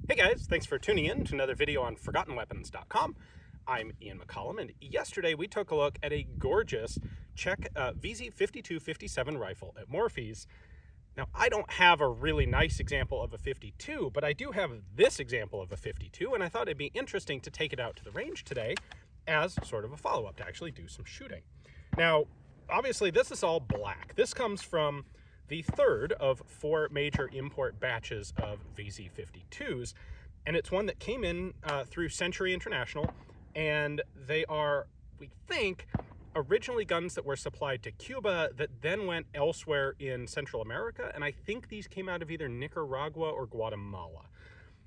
Hey guys, thanks for tuning in to another video on ForgottenWeapons.com. I'm Ian McCollum, and yesterday we took a look at a gorgeous Czech vz.52-57 rifle at Morphy's. Now, I don't have a really nice example of a 52, but I do have this example of a 52, and I thought it'd be interesting to take it out to the range today as sort of a follow-up to actually do some shooting. Now, obviously this is all black. This comes from the third of 4 major import batches of vz.52s, and it's one that came in through Century International, and they are, we think, originally guns that were supplied to Cuba that then went elsewhere in Central America, and I think these came out of either Nicaragua or Guatemala.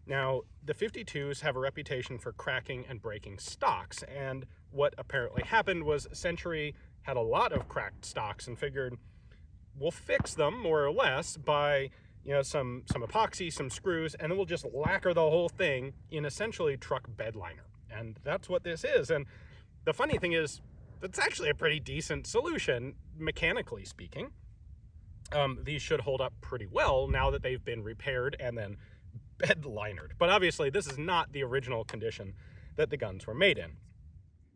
Now, the 52s have a reputation for cracking and breaking stocks, and what apparently happened was Century had a lot of cracked stocks and figured, we'll fix them more or less by, some epoxy, some screws, and then we'll just lacquer the whole thing in essentially truck bed liner. And that's what this is. And the funny thing is, that's actually a pretty decent solution, mechanically speaking. These should hold up pretty well now that they've been repaired and then bed linered. But obviously, this is not the original condition that the guns were made in.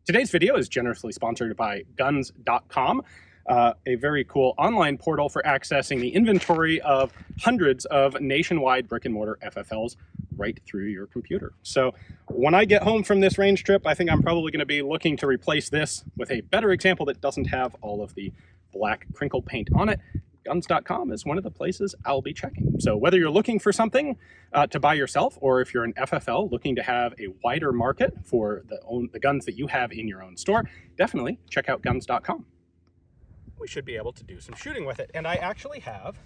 Today's video is generously sponsored by guns.com. A very cool online portal for accessing the inventory of hundreds of nationwide brick and mortar FFLs right through your computer. So when I get home from this range trip, I think I'm probably going to be looking to replace this with a better example that doesn't have all of the black crinkle paint on it. Guns.com is one of the places I'll be checking. So whether you're looking for something to buy yourself, or if you're an FFL looking to have a wider market for the guns that you have in your own store, definitely check out guns.com. We should be able to do some shooting with it. And I actually have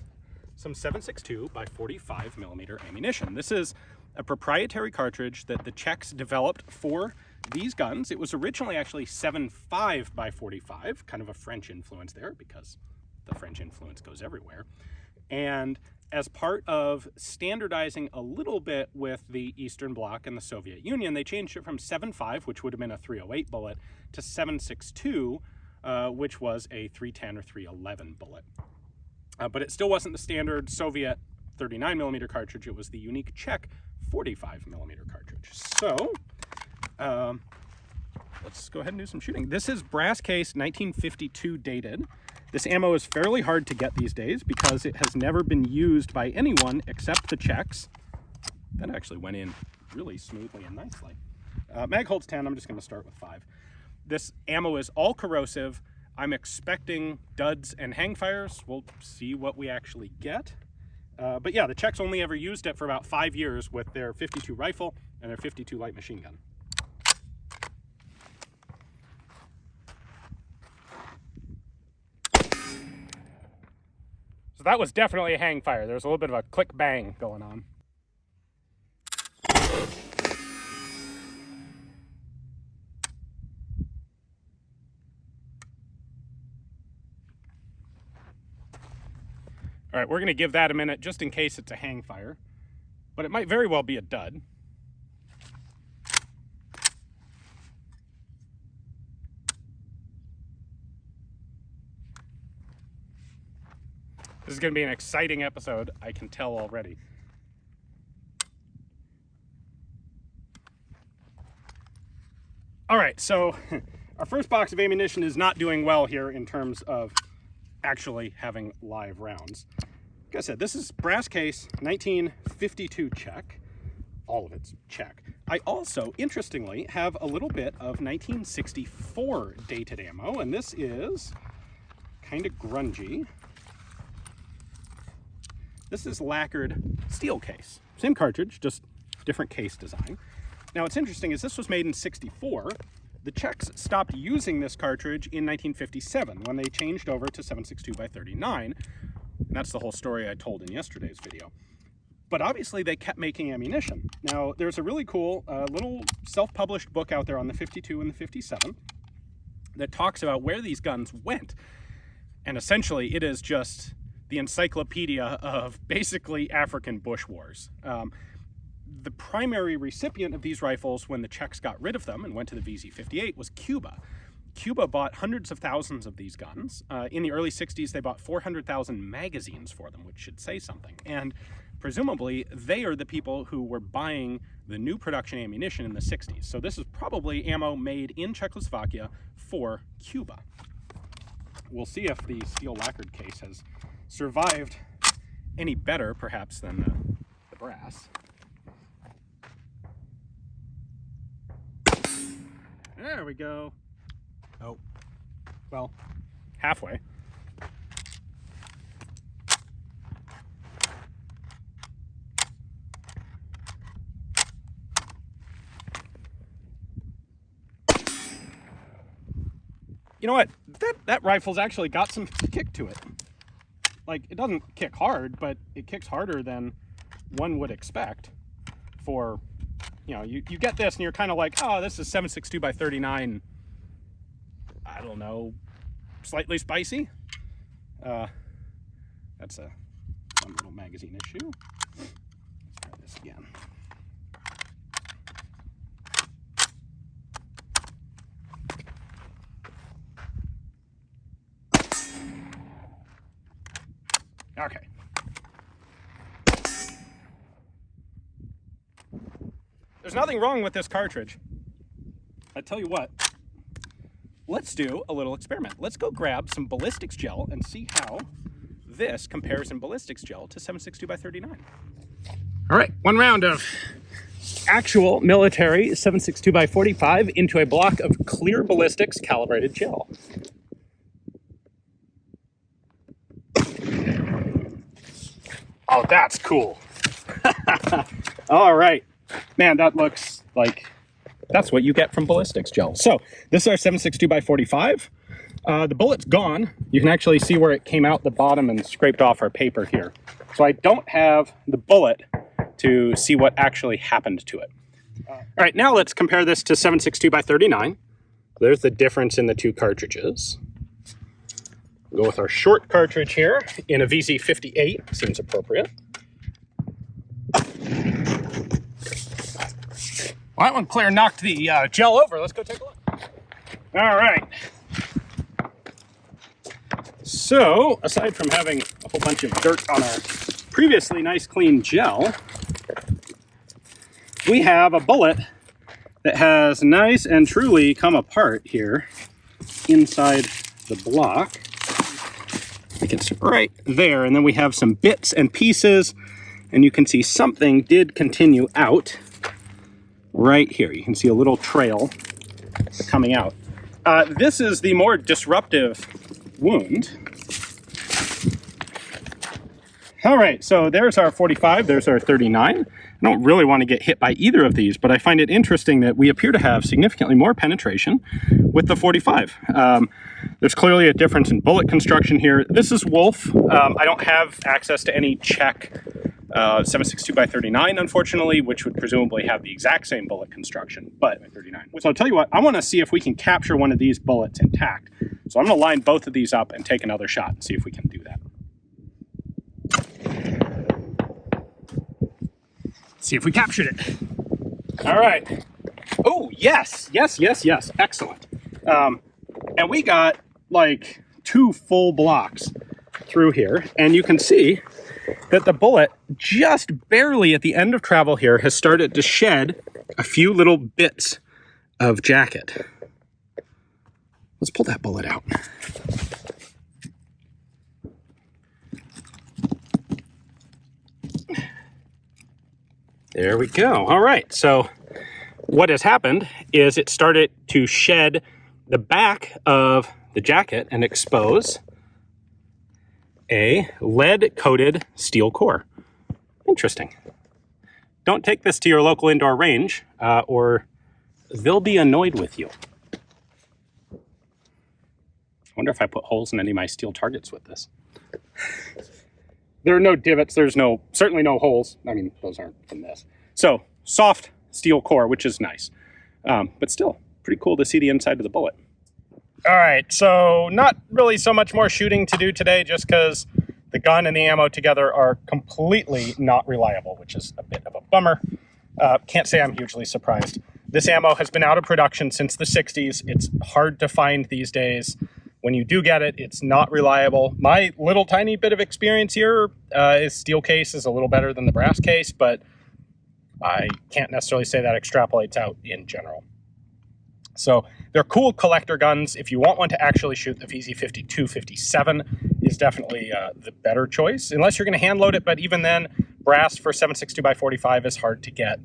some 7.62 by 45 millimeter ammunition. This is a proprietary cartridge that the Czechs developed for these guns. It was originally actually 7.5 by 45, kind of a French influence there because the French influence goes everywhere. And as part of standardizing a little bit with the Eastern Bloc and the Soviet Union, they changed it from 7.5, which would have been a 308 bullet, to 7.62, which was a 310 or 311 bullet. But it still wasn't the standard Soviet 39 millimeter cartridge. It was the unique Czech 45 millimeter cartridge. So let's go ahead and do some shooting. This is brass case 1952 dated. This ammo is fairly hard to get these days because it has never been used by anyone except the Czechs. That actually went in really smoothly and nicely. Mag holds 10. I'm just going to start with 5. This ammo is all corrosive. I'm expecting duds and hangfires. We'll see what we actually get. But yeah, the Czechs only ever used it for about 5 years with their 52 rifle and their 52 light machine gun. So that was definitely a hangfire. There was a little bit of a click bang going on. All right, we're going to give that a minute just in case it's a hangfire, but it might very well be a dud. This is going to be an exciting episode, I can tell already. All right, so our first box of ammunition is not doing well here in terms of actually having live rounds. Like I said, this is brass case 1952 Czech. All of it's Czech. I also, interestingly, have a little bit of 1964 dated ammo, and this is kind of grungy. This is lacquered steel case. Same cartridge, just different case design. Now, what's interesting is this was made in '64. The Czechs stopped using this cartridge in 1957 when they changed over to 7.62 by 39. And that's the whole story I told in yesterday's video. But obviously they kept making ammunition. Now, there's a really cool little self-published book out there on the 52 and the 57 that talks about where these guns went. And essentially it is just the encyclopedia of basically African bush wars. The primary recipient of these rifles when the Czechs got rid of them and went to the vz.58 was Cuba. Cuba bought hundreds of thousands of these guns. In the early 60s, they bought 400,000 magazines for them, which should say something. And presumably, they are the people who were buying the new production ammunition in the 60s. So this is probably ammo made in Czechoslovakia for Cuba. We'll see if the steel lacquered case has survived any better, perhaps, than the brass. There we go. Oh, well, halfway. You know what? That rifle's actually got some kick to it. Like, it doesn't kick hard, but it kicks harder than one would expect for, you know, you get this and you're kind of like, oh, this is 7.62 by 39. I don't know, slightly spicy. That's a one little magazine issue. Let's try this again. Okay. There's nothing wrong with this cartridge. I tell you what, let's do a little experiment. Let's go grab some ballistics gel and see how this compares in ballistics gel to 7.62 by 39. All right, one round of actual military 7.62 by 45 into a block of clear ballistics calibrated gel. Oh, that's cool. All right. Man, that looks like that's what you get from ballistics gel. So this is our 7.62 by 45. The bullet's gone. You can actually see where it came out the bottom and scraped off our paper here. So I don't have the bullet to see what actually happened to it. All right, now let's compare this to 7.62 by 39. There's the difference in the two cartridges. We'll go with our short cartridge here in a vz.58, seems appropriate. Well, that one clear knocked the gel over. Let's go take a look. All right. So, aside from having a whole bunch of dirt on our previously nice clean gel, we have a bullet that has nice and truly come apart here inside the block. I think it's right there, and then we have some bits and pieces, and you can see something did continue out right here. You can see a little trail coming out. This is the more disruptive wound. All right, so there's our 45, there's our 39. I don't really want to get hit by either of these, but I find it interesting that we appear to have significantly more penetration with the 45. There's clearly a difference in bullet construction here. This is Wolf. I don't have access to any Czech 7.62 by 39, unfortunately, which would presumably have the exact same bullet construction, but 39. So I'll tell you what, I want to see if we can capture one of these bullets intact. So I'm going to line both of these up and take another shot and see if we can do that. See if we captured it. All right. Oh, yes, yes, yes, yes. Excellent. And we got like 2 full blocks through here, and you can see that the bullet just barely at the end of travel here has started to shed a few little bits of jacket. Let's pull that bullet out. There we go. All right, so what has happened is it started to shed the back of the jacket and expose a lead-coated steel core. Interesting. Don't take this to your local indoor range, or they'll be annoyed with you. I wonder if I put holes in any of my steel targets with this. There are no divots. There's certainly no holes. I mean, those aren't from this. So, soft steel core, which is nice. But still, pretty cool to see the inside of the bullet. All right, so not really so much more shooting to do today, just because the gun and the ammo together are completely not reliable, which is a bit of a bummer. Can't say I'm hugely surprised. This ammo has been out of production since the 60s. It's hard to find these days. When you do get it, it's not reliable. My little tiny bit of experience here is steel case is a little better than the brass case, but I can't necessarily say that extrapolates out in general. So they're cool collector guns. If you want one to actually shoot, the vz.52 57 is definitely the better choice, unless you're going to hand load it. But even then, brass for 7.62x45 is hard to get.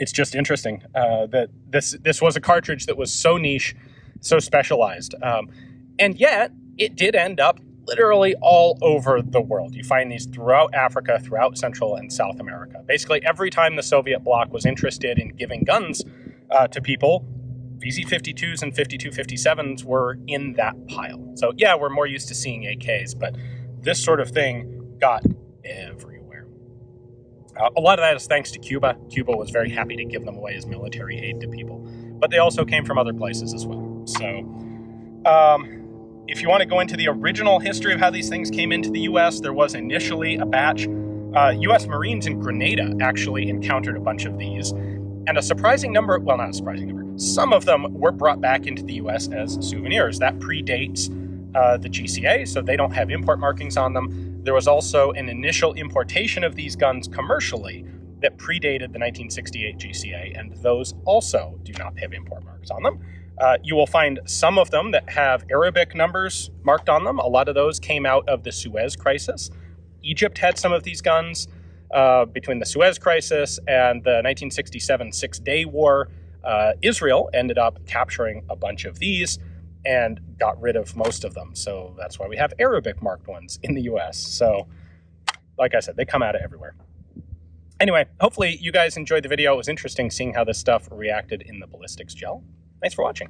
It's just interesting that this was a cartridge that was so niche, so specialized, and yet it did end up literally all over the world. You find these throughout Africa, throughout Central and South America. Basically, every time the Soviet bloc was interested in giving guns to people, vz.52s and 52-57s were in that pile. So yeah, we're more used to seeing AKs, but this sort of thing got everywhere. A lot of that is thanks to Cuba. Cuba was very happy to give them away as military aid to people, but they also came from other places as well. So if you want to go into the original history of how these things came into the U.S., there was initially a batch. U.S. Marines in Grenada actually encountered a bunch of these, and a surprising number, well, not a surprising number, some of them were brought back into the U.S. as souvenirs. That predates the GCA, so they don't have import markings on them. There was also an initial importation of these guns commercially that predated the 1968 GCA, and those also do not have import marks on them. You will find some of them that have Arabic numbers marked on them. A lot of those came out of the Suez Crisis. Egypt had some of these guns between the Suez Crisis and the 1967 Six-Day War. Israel ended up capturing a bunch of these and got rid of most of them. So that's why we have Arabic marked ones in the US. So like I said, they come out of everywhere. Anyway, hopefully you guys enjoyed the video. It was interesting seeing how this stuff reacted in the ballistics gel. Thanks for watching.